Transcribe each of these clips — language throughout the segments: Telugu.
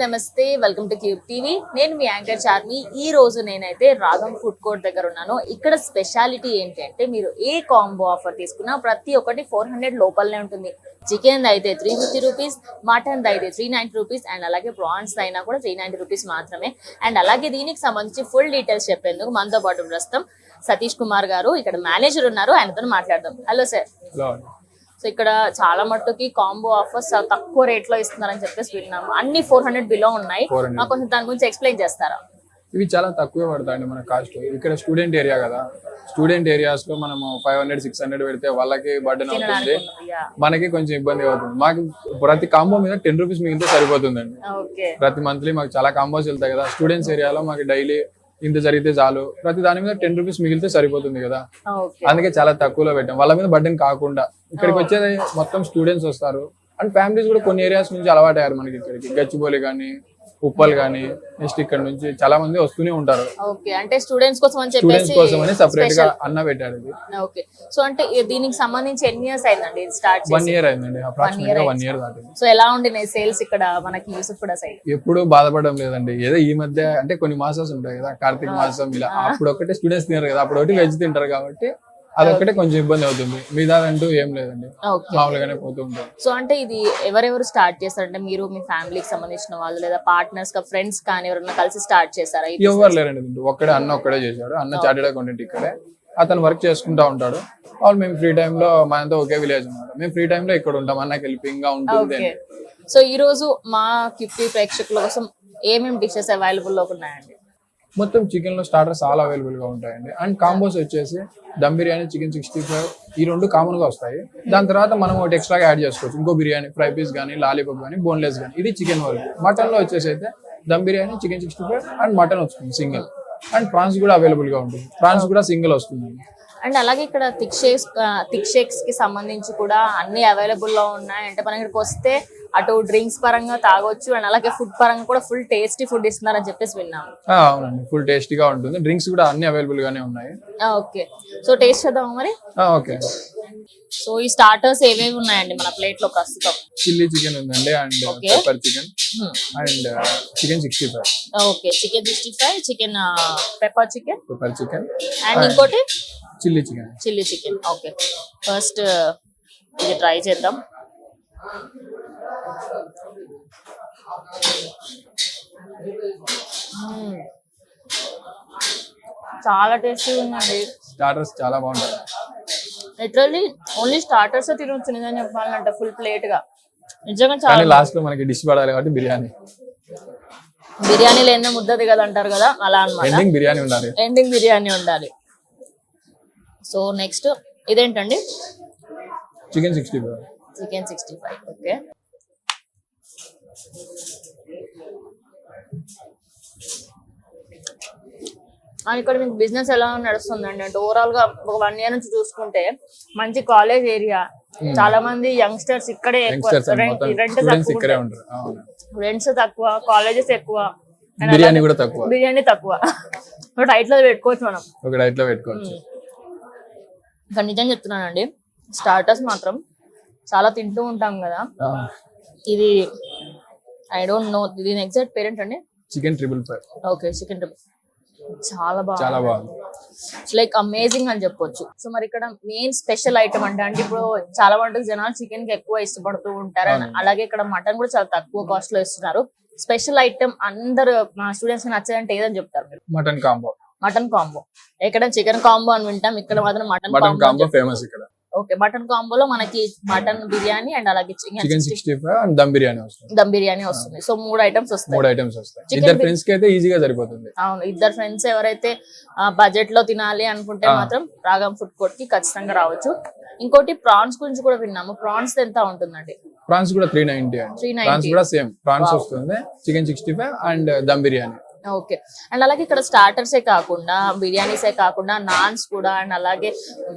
నమస్తే, వెల్కమ్ టు క్యూబ్ టీవీ. నేను మీ యాంకర్ చార్మి. ఈ రోజు నేనైతే రాగం ఫుడ్ కోర్ట్ దగ్గర ఉన్నాను. ఇక్కడ స్పెషాలిటీ ఏంటి అంటే మీరు ఏ కాంబో ఆఫర్ తీసుకున్నా ప్రతి ఒక్కటి 400 లోపలనే ఉంటుంది. చికెన్ అయితే 350 రూపీస్, మటన్ అయితే 390 రూపీస్ అండ్ అలాగే ప్రాన్స్ అయినా కూడా 390 రూపీస్ మాత్రమే. అండ్ అలాగే దీనికి సంబంధించి ఫుల్ డీటెయిల్స్ చెప్పేందుకు మనతో పాటు ప్రస్తుతం సతీష్ కుమార్ గారు ఇక్కడ మేనేజర్ ఉన్నారు. ఆయనతో మాట్లాడదాం. Hello sir. సో ఇక్కడ చాలా మట్టుకి కాంబో ఆఫర్స్ తక్కువ రేట్ లో ఇస్తున్నారని చెప్పేసి విన్నాము. అన్ని 400 బిలో ఉన్నాయి. మాకు కొంచెం దాని గురించి ఎక్స్ప్లెయిన్ చేస్తారా? ఇవి చాలా తక్కువే పడతాయండి మన కాస్ట్. ఇక్కడ స్టూడెంట్ ఏరియా కదా, స్టూడెంట్ ఏరియాస్ లో మనము 500-600 పెడితే వాళ్ళకి బర్డెన్ అవుతుంది, మనకి కొంచెం ఇబ్బంది అవుతుంది. మాకు ప్రతి కాంబో మీద 10 రూపీస్ మిగిలితే సరిపోతుందండి. ప్రతి మంత్లీ మాకు చాలా కాంబోస్ వెళ్తాయి కదా. స్టూడెంట్స్ ఏరియాలో మాకు డైలీ ఇంత జరిగితే చాలు, ప్రతి దాని మీద 10 రూపీస్ మిగిలితే సరిపోతుంది కదా. అందుకే చాలా తక్కువలో పెట్టాం, వాళ్ళ మీద బర్డెన్ కాకుండా. ఇక్కడికి వచ్చేది మొత్తం స్టూడెంట్స్ వస్తారు అండ్ ఫ్యామిలీస్ కూడా కొన్ని ఏరియాస్ నుంచి అలవాటు అయ్యారు మనకి. ఇక్కడికి గచ్చిబౌలి కానీ, ఉప్పల్ కానీ, నెక్స్ట్ ఇక్కడ నుంచి చాలా మంది వస్తూనే ఉంటారు. అంటే స్టూడెంట్స్ కోసం అని సెపరేట్ గా అన్న పెట్టారు ఇది. సో అంటే దీనికి సంబంధించి ఎన్ని ఇయర్స్ అయిందండి స్టార్ట్? 1 ఇయర్ అయిందండి, అప్రాక్సిమేట్ గా 1 ఇయర్ దాటింది. సో ఎలా ఉండినాయి సేల్స్ ఇక్కడ మనకి యూసుఫ్గూడ సైడ్? ఎప్పుడు బాధపడడం లేదండి. ఏదో ఈ మధ్య అంటే కొన్ని మాసాలు ఉంటాయి కదా, కార్తీక మాసం ఇలా, అప్పుడు ఒకటే స్టూడెంట్స్ తినారు కదా, అప్పుడు ఒకటి వెజ్ తింటారు కాబట్టి అదొక్కటే కొంచెం ఇబ్బంది అవుతుంది. మిగతాదంటూ ఏం లేదండి, మామూలుగానే పోతూ ఉంటాం. సో అంటే ఇది ఎవరెవరు స్టార్ట్ చేస్తారంటే మీరు, మీ ఫ్యామిలీకి సంబంధించిన వాళ్ళు, లేదా పార్ట్నర్స్ కా, ఫ్రెండ్స్ కానీ ఎవరైనా కలిసి స్టార్ట్ చేస్తారా? ఎవరు లేరండి, ఒక్కడే అన్న ఒక్కడే చేశాడు. అన్న చార్టెడ్ అకౌంటెంట్ ఇక్కడే, అతను వర్క్ చేసుకుంటా ఉంటాడు. వాళ్ళు మేము ఫ్రీ టైమ్ లో, మనంతా ఒకే విలేజ్ అన్నమాట, మేము ఫ్రీ టైమ్ లో ఇక్కడ ఉంటాం, అన్నకి హెల్పింగ్ గా ఉంటుంది. సో ఈ రోజు మా క్యూబ్ ప్రేక్షకుల కోసం ఏమేమి డిషెస్ అవైలబుల్ లో ఉన్నాయండి? మొత్తం చికెన్ లో స్టార్టర్స్ చాలా అవైలబుల్ గా ఉంటాయండి. అండ్ కాంబోస్ వచ్చేసి దమ్ బిర్యానీ, చికెన్ 65 ఈ రెండు కామన్ గా వస్తాయి. దాని తర్వాత మనం ఒకటి ఎక్స్ట్రాగా యాడ్ చేసుకోవచ్చు, ఇంకో బిర్యానీ, ఫ్రై పీస్ కానీ, లాలీపాప్ కానీ, బోన్లెస్ కానీ. ఇది చికెన్ వరకు. మటన్ లో వచ్చేసి అయితే dum biryani, chicken 65 and mutton వస్తుంది సింగిల్. అండ్ ప్రాన్స్ కూడా అవైలబుల్ గా ఉంటుంది, ప్రాన్స్ కూడా సింగిల్ వస్తుంది. అండ్ అలాగే ఇక్కడ థిక్ షేక్స్ కి సంబంధించి కూడా అన్ని అవైలబుల్ లో ఉన్నాయి. అంటే మనం ఇక్కడికి వస్తే అటు డ్రింక్స్ పరంగా తాగొచ్చు అండ్ అలాగే ఫుడ్ పరంగా కూడా ఫుల్ టేస్టీ ఫుడ్ ఇస్తున్నారని చెప్పేసి విన్నాము. అవునండి, ఫుల్ టేస్టీగా ఉంటుంది. డ్రింక్స్ కూడా అన్ని అవైలబుల్ గానే ఉన్నాయి. ఓకే, సో టేస్ట్ చేద్దామా మరి? ఓకే. సో ఈ స్టార్టర్స్ ఏవేవి ఉన్నాయండి మన ప్లేట్ లో ప్రస్తుతం? చిల్లీ చికెన్ ఉందండి, and pepper chicken and chicken 65. Okay, chicken 65, chicken pepper chicken and ఇంకోటి చిల్లీ చికెన్. ఓకే, ఫస్ట్ ఇది ట్రై చేద్దాం. చాలా టేస్టీ ఉందండి. స్టార్టర్స్ చాలా బాగుంటాయి. లిటరల్లీ ఓన్లీ స్టార్టర్స్ తినొచ్చు నిజంగా చెప్పాలంటే, ఫుల్ ప్లేట్ గా. నిజంగా చాలా. లాస్ట్ లో మనకి డిష్ పడాలి కాబట్టి బిర్యానీ లేని ముద్దది కదా అంటారు కదా, అలా అన్నమాట. ఎండింగ్ బిర్యానీ ఉండాలి. సో నెక్స్ట్ ఇదేంటండి? చికెన్ 65. ఓకే. ఇక్కడ మీకు బిజినెస్ ఎలా నడుస్తుందండి? అంటే ఓవరాల్ గా ఒక 1 ఇయర్ నుంచి చూసుకుంటే మంచి కాలేజ్ ఏరియా, చాలా మంది యంగ్స్టర్స్ ఇక్కడే ఎక్కువ, రెంట్స్ తక్కువ, కాలేజెస్ ఎక్కువ, బిర్యానీ తక్కువ. డైట్ లో పెట్టుకోవచ్చు మనం. ఇంకా నిజం చెప్తున్నానండి, స్టార్టర్స్ మాత్రం చాలా తింటూ ఉంటాం కదా. ఇది ఐ డోంట్ నో దీని ఎగ్జాక్ట్ పేరెంట్ అండి. చికెన్ 555. ఓకే, చికెన్ 555 చాలా బాగుంది, లైక్ అమేజింగ్ అని చెప్పొచ్చు. సో మరి ఇక్కడ మెయిన్ స్పెషల్ ఐటమ్ అంటే ఇప్పుడు చాలా మటుకు జనాలు చికెన్ కి ఎక్కువ ఇష్టపడుతూ ఉంటారు. అలాగే ఇక్కడ మటన్ కూడా చాలా తక్కువ కాస్ట్ లో ఇస్తున్నారు. స్పెషల్ ఐటమ్ అందరు మా స్టూడెంట్స్ కి నచ్చేదంటే ఏదని చెప్తారు మీరు? Mutton combo. ఎక్కడ చికెన్ కాంబో అని వింటాం, ఇక్కడ మాత్రం మటన్ కాంబో ఫేమస్ ఇక్కడ. ఓకే, మటన్ కాంబోలో మనకి మటన్ బిర్యానీ అండ్ అలాగే చికెన్ 65 అండ్ దమ్ బిర్యానీ వస్తుంది. సో 3 ఐటమ్స్ వస్తాయి. ఇద్దరు ఫ్రెండ్స్ కి అయితే ఈజీగా సరిపోతుంది. అవును, ఇద్దరు ఫ్రెండ్స్ ఎవరైతే బడ్జెట్ లో తినాలి అనుకుంటే మాత్రం రాగం ఫుడ్ కోర్ట్ కి ఖచ్చితంగా రావచ్చు. ఇంకోటి ప్రాన్స్ గురించి కూడా విన్నాము. ప్రాన్స్ ఎంత ఉంటుందండి? ప్రాన్స్ కూడా 390. ప్రాన్స్ కూడా సేమ్ ప్రాన్స్ వస్తుంది, chicken 65 and dum biryani. Okay, and అలాగే ఇక్కడ స్టార్టర్సే కాకుండా, బిర్యానీసే కాకుండా నాన్స్ కూడా అండ్ అలాగే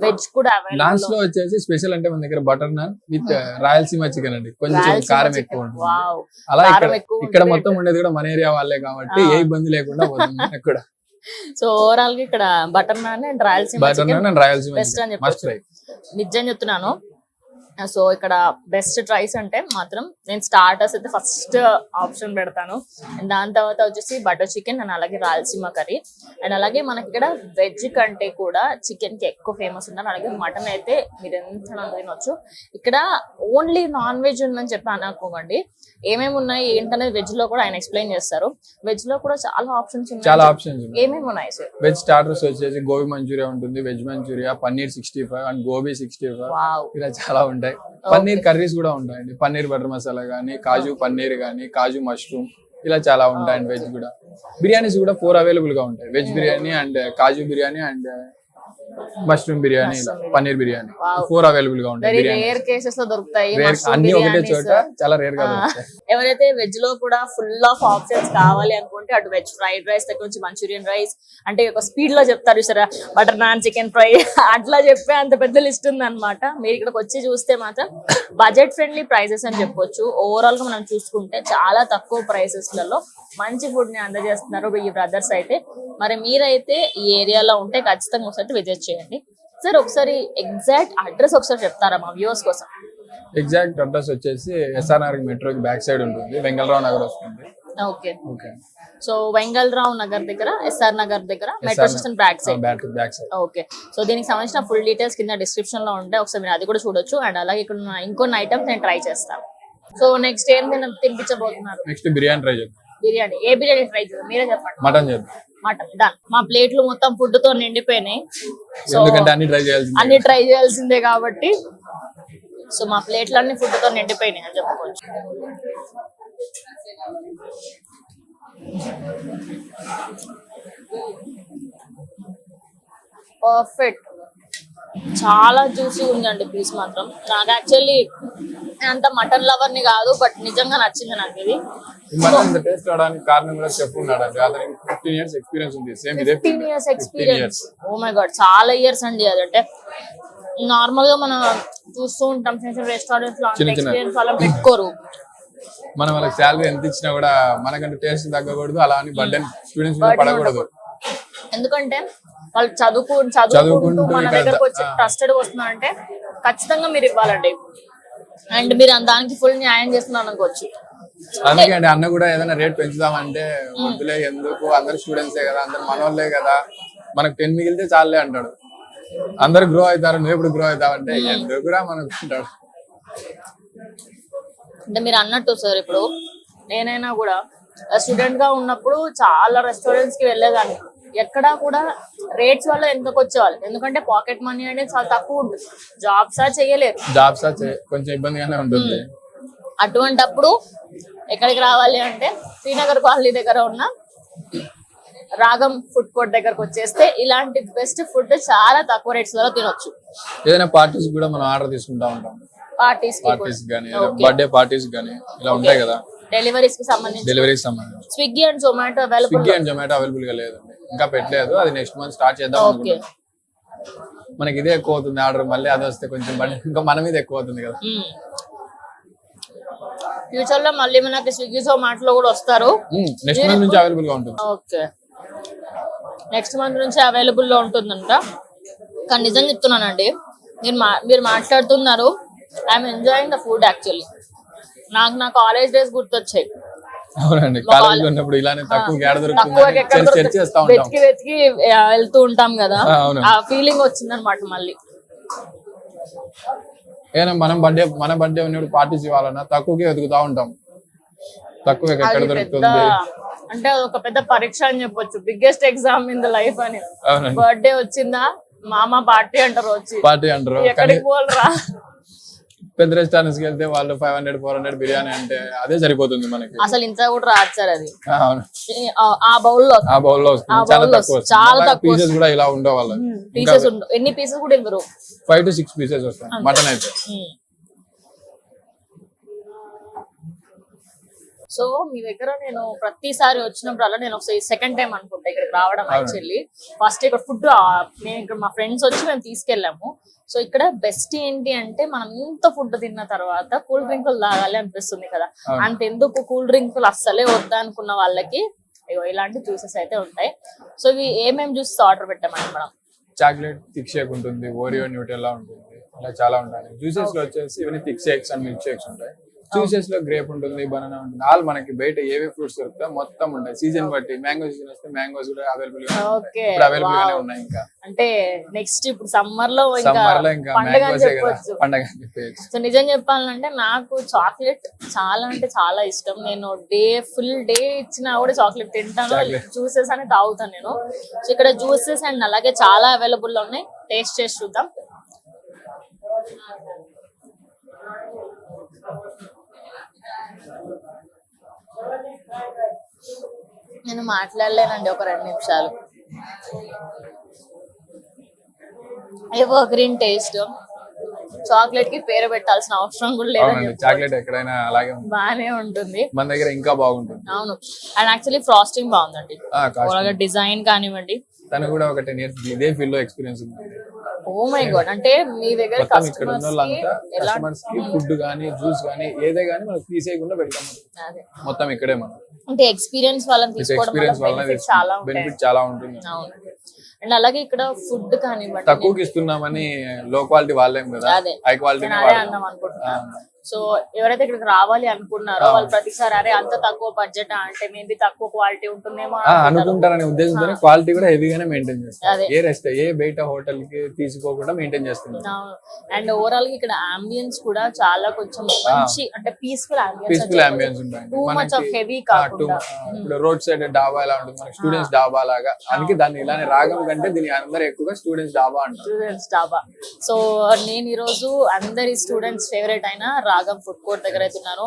వెజ్ కూడా అవైలబుల్. నాన్స్ లో వచ్చేసి స్పెషల్ అంటే మన దగ్గర butter non with Rayalaseema chicken అండి, కొంచెం కారం ఎక్కువ ఉంటుంది. అలా ఇక్కడ మొత్తం ఉండేది కూడా మన ఏరియా వాళ్ళే కాబట్టి ఏ ఇబ్బంది లేకుండా పోతుంది ఇక్కడ. సో ఓవరాల్ గా ఇక్కడ butter non and Rayalaseema best అని చెప్పి నిజం చెప్తున్నాను. సో ఇక్కడ బెస్ట్ ట్రైస్ అంటే మాత్రం నేను స్టార్టర్స్ అయితే ఫస్ట్ ఆప్షన్ పెడతాను. అండ్ దాని తర్వాత వచ్చేసి బటర్ చికెన్ అండ్ అలాగే రాయలసీమ కర్రీ. అండ్ అలాగే మనకి ఇక్కడ వెజ్ కంటే కూడా చికెన్ కి ఎక్కువ ఫేమస్ ఉన్నారు. అలాగే మటన్ అయితే మీరు ఎంత తినొచ్చు. ఇక్కడ ఓన్లీ నాన్ వెజ్ ఉందని చెప్పి అనుకోకండి, ఏమేమి ఉన్నాయి ఏంటనేది వెజ్ లో కూడా ఆయన ఎక్స్ప్లెయిన్ చేస్తారు. వెజ్ లో కూడా చాలా ఆప్షన్స్ ఉన్నాయి. చాలా ఆప్షన్స్ ఏమేమి ఉన్నాయి సార్? వెజ్ స్టార్టర్స్ వచ్చేసి గోబీ మంచూరియా ఉంటుంది, veg manchurian, paneer 65 and gobi 65 wow. ఇలా చాలా ఉంటాయి. పన్నీర్ కర్రీస్ కూడా ఉంటాయండి, పన్నీర్ బటర్ మసాలా గానీ, కాజు పన్నీర్ గానీ, కాజు మష్రూమ్ ఇలా చాలా ఉంటాయండి. వెజ్ కూడా బిర్యానీస్ కూడా 4 అవైలబుల్ గా ఉంటాయి. Veg biryani and kaju biryani and mushroom biryani, paneer biryani 4 available గా ఉంటాయి. రేర్ కేసెస్ లో దొరుకుతాయి అన్ని ఒకటే చోట, చాలా రేర్ గా దొరుకుతాయి. ఎవరైతే వెజ్ లో కూడా ఫుల్ ఆఫ్ ఆప్షన్స్ కావాలి అనుకుంటే అటు వెజ్ ఫ్రైడ్ రైస్ దగ్గర నుంచి మంచూరియన్ రైస్ అంటే ఒక స్పీడ్ లో చెప్తారు సరే, బటర్ నాన్, చికెన్ ఫ్రై అట్లా చెప్పే అంత పెద్ద లిస్ట్ ఉంది అనమాట. మీరు ఇక్కడికి వచ్చి చూస్తే మాత్రం బడ్జెట్ ఫ్రెండ్లీ ప్రైసెస్ అని చెప్పొచ్చు. ఓవరాల్ గా మనం చూసుకుంటే చాలా తక్కువ ప్రైసెస్ లలో మంచి ఫుడ్ ని అందజేస్తున్నారు ఈ బ్రదర్స్ అయితే. మరి మీరైతే ఈ ఏరియాలో ఉంటే ఖచ్చితంగా ఒకసారి విజిట్ చేయండి. సార్ ఒకసారి ఎగ్జాక్ట్ అడ్రస్ ఒకసారి చెప్తారా మా వ్యూవర్స్ కోసం? ఎగ్జాక్ట్ అడ్రస్ వచ్చేసి ఎస్ఆర్ఆర్ మెట్రోకి బ్యాక్ సైడ్ ఉంటుంది, వెంగళరావు నగర్ వస్తుంది. Okay okay. So Vengalrao Nagar దగ్గర, ఎస్ఆర్ నగర్ దగ్గర metro station back side. Back side. Okay. So దీనికి సంబంధించిన ఫుల్ డీటెయిల్స్ కింద డిస్క్రిప్షన్ లో ఉంటాయి, ఒకసారి మీరు అది కూడా చూడొచ్చు. అండ్ అలాగే ఇక్కడ ఉన్న ఇంకొన్ని ఐటమ్స్ నేను ట్రై చేస్తాను. సో నెక్స్ట్ ఏం తినిపించబోతున్నారు? నెక్స్ట్ బిర్యానీ ట్రై చేద్దాం. బిర్యానీ, ఏ బిర్యానీ ట్రై చేద్దాం మీరే చెప్పండి. మటన్ చేద్దాం. Mutton done. మా ప్లేట్లు మొత్తం ఫుడ్ తో నిండిపోయినాయి, ఎందుకంటే అన్ని ట్రై చేయాల్సిందే కాబట్టి. సో మా ప్లేట్లు అన్ని ఫుడ్ తో నిండిపోయినాయి అని చెప్పుకోవచ్చు. పర్ఫెక్ట్, చాలా జ్యూసీ ఉందండి పీస్ మాత్రం. నాకు యాక్చువల్లీ అంత మటన్ లవర్ ని కాదు, బట్ నిజంగా నచ్చింది నాకు ఇది. మటన్ టేస్ట్ అవడానికి కారణం కూడా చెఫ్ ఉన్నాడండి, అతనికి 15 years ఎక్స్పీరియన్స్ ఉంది. సేమ్ ఇదే 15 years experience. Oh my God, చాలా ఇయర్స్ అండి. అదంటే నార్మల్ గా మనం చూస్తూ ఉంటాం చిన్న చిన్న రెస్టారెంట్స్ లో ఎక్స్పీరియన్స్ వాళ్ళని పెట్టుకోరు. మనం వాళ్ళకి శాలరీ ఎంత ఇచ్చినా కూడా మనకంటే టేస్ట్ తగ్గకూడదు, అలా అని బర్డెన్ స్టూడెంట్స్ మీద పడకూడదు. ఎందుకంటే వాళ్ళు చదువుకుంటూ మన దగ్గరకు వచ్చి ట్రస్టెడ్ వస్తున్నారంటే ఖచ్చితంగా మీరు ఇవ్వాలండి. అండ్ మీరు దానికి ఫుల్ న్యాయం చేస్తున్నారు అనుకోవచ్చు. అందుకే అండి అన్న కూడా ఏదైనా రేట్ పెంచుదామంటే వద్దులే, ఎందుకు, అందరు స్టూడెంట్సే కదా, అందరు మనోళ్ళే కదా, మనకు 10 మిగిలితే చాలే అంటాడు. అందరు గ్రో అవుతారు, నువ్వు ఎప్పుడు గ్రో అవుతావంటే ఎందుకు కూడా మనకు అంటాడు. అంటే మీరు అన్నట్టు సార్, ఇప్పుడు నేనైనా కూడా స్టూడెంట్ గా ఉన్నప్పుడు చాలా రెస్టారెంట్స్ కి వెళ్ళేదాన్ని. ఎక్కడా కూడా రేట్స్ వల్ల ఎందుకు వచ్చేవాళ్ళు, ఎందుకంటే పాకెట్ మనీ అనేది చాలా తక్కువ ఉంటుంది. జాబ్స్ చేయలేరు, కొంచెం ఇబ్బందిగానే ఉంటుంది. అటువంటప్పుడు ఎక్కడికి రావాలి అంటే శ్రీనగర్ కాలనీ దగ్గర ఉన్న రాగం ఫుడ్ కోర్ట్ దగ్గరకు వచ్చేస్తే ఇలాంటి బెస్ట్ ఫుడ్ చాలా తక్కువ రేట్స్ లో తినొచ్చు. ఏదైనా పార్టీస్ కూడా మనం ఆర్డర్ తీసుకుంటా ఉంటాం, పార్టీస్ గానీ, బర్త్డే పార్టీస్ గానీ ఇలా ఉంటాయి కదా. డెలివరీస్ కి సంబంధించి స్విగ్గీ అండ్ జొమాటో అవైలబుల్ గా లేదండి, ఇంకా పెట్టలేదు. అది నెక్స్ట్ మంత్ స్టార్ట్ చేద్దాం అనుకుంటున్నాం. మనకి ఇదే ఎక్కువ అవుతుంది ఆర్డర్, మళ్ళీ అది వస్తే కొంచెం ఇంకా మన మీద ఎక్కువ అవుతుంది కదా. ఫ్యూచర్ లో మళ్ళీ మనకి స్విగ్గీ జొమాటో కూడా వస్తారు. నెక్స్ట్ మంత్ నుంచి అవైలబుల్ గా ఉంటుంది. ఓకే, నెక్స్ట్ మంత్ నుంచి అవైలబుల్ లో ఉంటుందంట. కానీ నిజంగా చెప్తున్నానండి, మీరు మాట్లాడుతున్నారు, I'm enjoying the food. Actually నాకు నా కాలేజ్ డేస్ గుర్తొచ్చాయి. అవునండి, కాలేజ్ ఉన్నప్పుడు ఇలానే వెతికి వెళ్తూ ఉంటాం కదా, ఆ ఫీలింగ్ వచ్చింది అనమాట. మళ్ళీ ఏదైనా మన బర్త్డే ఉన్నప్పుడు పార్టీస్ ఇవ్వాలన్నా తక్కువకే వెతుకుతా ఉంటాం, తక్కువ ఎక్కడ దొరుకుతుంది అంటే ఒక పెద్ద పరీక్ష అని చెప్పొచ్చు, biggest exam in the life అని. బర్త్డే వచ్చిందా మామ పార్టీ అంటారు, ఎక్కడికి పోలరా. పెద్ద రెస్టారెంట్స్ కి వెళ్తే వాళ్ళు 500-400 బిర్యానీ అంటే అదే సరిపోతుంది మనకి. అసలు ఇంత కూడా రాదు సార్ అది. ఆ బౌల్ లో చాలా తక్కువ పీసెస్ కూడా ఇలా ఉండవు వాళ్ళ. పీసెస్ ఎన్ని పీసెస్ కూడా ఇవ్వరు, 5 to 6 పీసెస్ వస్తాయి మటన్ అయితే. సో మీ దగ్గర నేను ప్రతిసారి వచ్చినప్పుడల్లా నేను ఒకసారి సెకండ్ టైం అనుకుంటా ఇక్కడికి రావడం. యాక్చువల్లీ ఫస్ట్ ఇక్కడ ఫుడ్ నేను ఇక్కడ మా ఫ్రెండ్స్ వచ్చి మేము తీసుకెళ్ళాము. సో ఇక్కడ బెస్ట్ ఏంటి అంటే మనం ఇంత ఫుడ్ తిన్న తర్వాత కూల్ డ్రింకులు తాగాలి అనిపిస్తుంది కదా. అంతెందుకు కూల్ డ్రింకులు అస్సలే వద్దా అనుకున్న వాళ్ళకి ఇలాంటి జ్యూసెస్ అయితే ఉంటాయి. సో ఇవి ఏమేమి జ్యూసెస్ ఆర్డర్ పెట్టామండి మనం? చాక్లెట్ థిక్ షేక్ ఉంటుంది, ఓరియో న్యూటెల్లా ఉంటుంది, ఇలా చాలా ఉంటాయి. జ్యూసెస్ లో వచ్చేసి ఇవన్నీ thick shakes and milk shakes ఉంటాయి. జ్యూసెస్ లో గ్రేప్ ఉంటుంది, బనానా ఉంటుంది, ఆల్ మనకి బయట ఏవే ఫ్రూట్స్ దొరుకుతాయి మొత్తం ఉంటాయి. సీజన్ బట్టి మ్యాంగో సీజన్ వస్తే మ్యాంగోస్ కూడా అవైలబుల్ గా ఓకే ఇప్పుడు అవైలబుల్ గానే ఉన్నాయి. ఇంకా అంటే నెక్స్ట్ ఇప్పుడు సమ్మర్ లో సమ్మర్ లో ఇంకా పండగ అని మ్యాంగోసే కదా చెప్పొచ్చు. పండగ అని చెప్పేసి. సో నిజం చెప్పాలంటే నాకు చాక్లెట్ చాలా అంటే చాలా ఇష్టం. నేను ఫుల్ డే ఇచ్చినా కూడా చాక్లెట్ తింటాను, జ్యూసెస్ అని తాగుతాను నేను. సో ఇక్కడ జ్యూసెస్ అండ్ అలాగే చాలా అవైలబుల్ లో ఉన్నాయి. టేస్ట్ చేసి చూద్దాం. నేను మాట్లాడలేనండి ఒక 2 నిమిషాలు. ఎవర్ గ్రీన్ టేస్ట్, చాక్లెట్ కి పేరు పెట్టాల్సిన అవసరం కూడా లేదండి. చాక్లెట్ ఎక్కడైనా అలాగే ఉంటుంది, బానే ఉంటుంది. మన దగ్గర ఇంకా బాగుంటుంది. అవును, అండ్ యాక్చువల్లీ ఫ్రాస్టింగ్ బాగుందండి. డిజైన్ కానివ్వండి. తను కూడా ఒక 10 years ఇదే ఫీల్డ్ లో ఎక్స్పీరియన్స్ ఉంది. ఓ మై గాడ్, అంటే మీ దగ్గర మొత్తం ఇక్కడ ఉన్న వాళ్ళంతా కస్టమర్స్ కి ఫుడ్ గానీ జ్యూస్ గానీ ఏదే గానీ మనకు తీసేయకుండా పెడతాం. మొత్తం ఇక్కడే మనం అంటే ఎక్స్పీరియన్స్ వాళ్ళని తీసుకోవడం వల్ల బెనిఫిట్ చాలా ఉంటాయి. బెనిఫిట్ చాలా ఉంటుంది. అవును, అండ్ అలాగే ఇక్కడ ఫుడ్ కానివ్వండి. తక్కువకి ఇస్తున్నామని లో క్వాలిటీ వాళ్ళేం కదా, అదే హై క్వాలిటీ అదే అన్నాం అనుకుంటున్నాను. సో ఎవరైతే ఇక్కడికి రావాలి అనుకున్నారో వాళ్ళు ప్రతిసారి అరే అంత తక్కువ బడ్జెట్ అంటే మేబీ తక్కువ క్వాలిటీ ఉంటుందేమో అనుకుంటారనే ఉద్దేశంతో క్వాలిటీ కూడా హెవీగానే మెయింటైన్ చేస్తారు. ఏ బయట హోటల్ కి తీసుకోకుండా మెయింటైన్ చేస్తున్నారు. అండ్ ఓవరాల్ గా ఇక్కడ అంబియన్స్ కూడా చాలా కొంచెం మంచి అంటే పీస్ఫుల్ అంబియన్స్ ఉంటాయి. టూ మచ్ ఆఫ్ హెవీ కాకుండా ఇప్పుడు రోడ్ సైడ్ డాబా ఎలా ఉంటుంది మనకి స్టూడెంట్స్ డాబా లాగా, అందుకే దాన్ని ఇలానే రాగం కంటే దీని అందరూ ఎక్కువగా స్టూడెంట్స్ డాబా అంటారు. స్టూడెంట్స్ డాబా. సో నేను ఈ రోజు అందరి స్టూడెంట్స్ ఫేవరెట్ అయిన రాగం ఫుడ్ కోర్ట్ దగ్గర అయితే ఉన్నాను.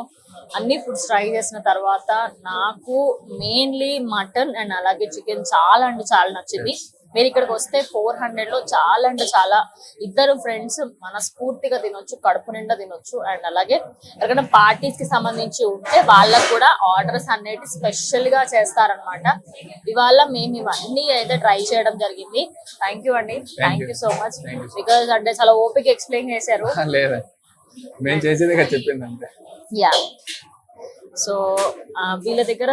అన్ని ఫుడ్స్ ట్రై చేసిన తర్వాత నాకు మెయిన్లీ మటన్ అండ్ అలాగే చికెన్ చాలా అంటే చాలా నచ్చింది. మీరు ఇక్కడికి వస్తే 400 లో చాలా అంటే చాలా ఇద్దరు ఫ్రెండ్స్ మనస్ఫూర్తిగా తినొచ్చు, కడుపు నిండా తినొచ్చు. అండ్ అలాగే ఎవరికైనా పార్టీస్ కి సంబంధించి ఉంటే వాళ్ళకు కూడా ఆర్డర్స్ అనేవి స్పెషల్ గా చేస్తారనమాట. ఇవాళ మేము ఇవన్నీ అయితే ట్రై చేయడం జరిగింది. థ్యాంక్ యూ అండి, thank you so much. Because అంటే చాలా ఓపిక ఎక్స్ప్లెయిన్ చేశారు. లేదా మేము చేసేది చెప్పింది అంతే. యా, సో వీళ్ళ దగ్గర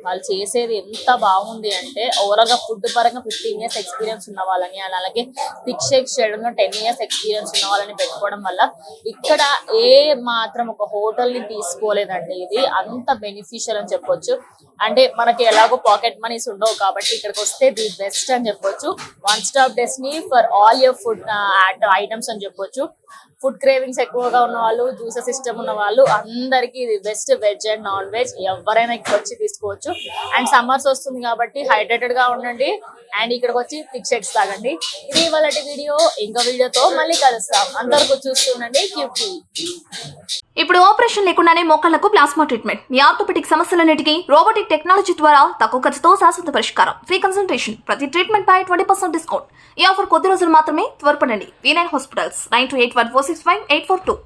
వాళ్ళు చేసేది ఎంత బాగుంది అంటే ఓవరాల్ గా ఫుడ్ పరంగా 15 years ఎక్స్పీరియన్స్ ఉన్న వాళ్ళని అండ్ అలాగే థిక్ షేక్స్ చేయడంలో 10 years ఎక్స్పీరియన్స్ ఉన్న వాళ్ళని పెట్టుకోవడం వల్ల ఇక్కడ ఏ మాత్రం ఒక హోటల్ ని తీసుకోలేదండి. ఇది అంత బెనిఫిషియల్ అని చెప్పొచ్చు. అంటే మనకి ఎలాగో పాకెట్ మనీస్ ఉండవు కాబట్టి ఇక్కడికి వస్తే ది బెస్ట్ అని చెప్పొచ్చు. One stop destiny for all your food items అని చెప్పొచ్చు. ఫుడ్ క్రేవింగ్స్ ఎక్కువగా ఉన్న వాళ్ళు, జ్యూసెస్ ఇష్టం ఉన్న వాళ్ళు అందరికి ఇది best. Veg and non veg ఎవరైనా ఇక్కడ వచ్చి తీసుకోవచ్చు. అండ్ సమ్మర్స్ వస్తుంది కాబట్టి హైడ్రేటెడ్ గా ఉండండి అండ్ ఇక్కడికి వచ్చి థిక్ షేక్స్ తాగండి. ఇది ఇవాళ వీడియో. ఇంకా వీడియోతో మళ్ళీ కలుస్తాం. అందరికీ చూస్తుండండి క్యూటీ. ఇప్పుడు ఆపరేషన్ లేకుండానే మోకాళ్లకు ప్లాస్మా ట్రీట్మెంట్. మీ ఆర్థోపెడిక్ సమస్యలన్నిటికీ రోబోటిక్ టెక్నాలజీ ద్వారా తక్కువ ఖర్చుతో శాశ్వత పరిష్కారం. ఫ్రీ కన్సల్టేషన్, ప్రతి ట్రీట్మెంట్ పై 20% డిస్కౌంట్. ఈ ఆఫర్ కొద్ది రోజులు మాత్రమే. త్వరపడండి. V9 hospitals 9281465842.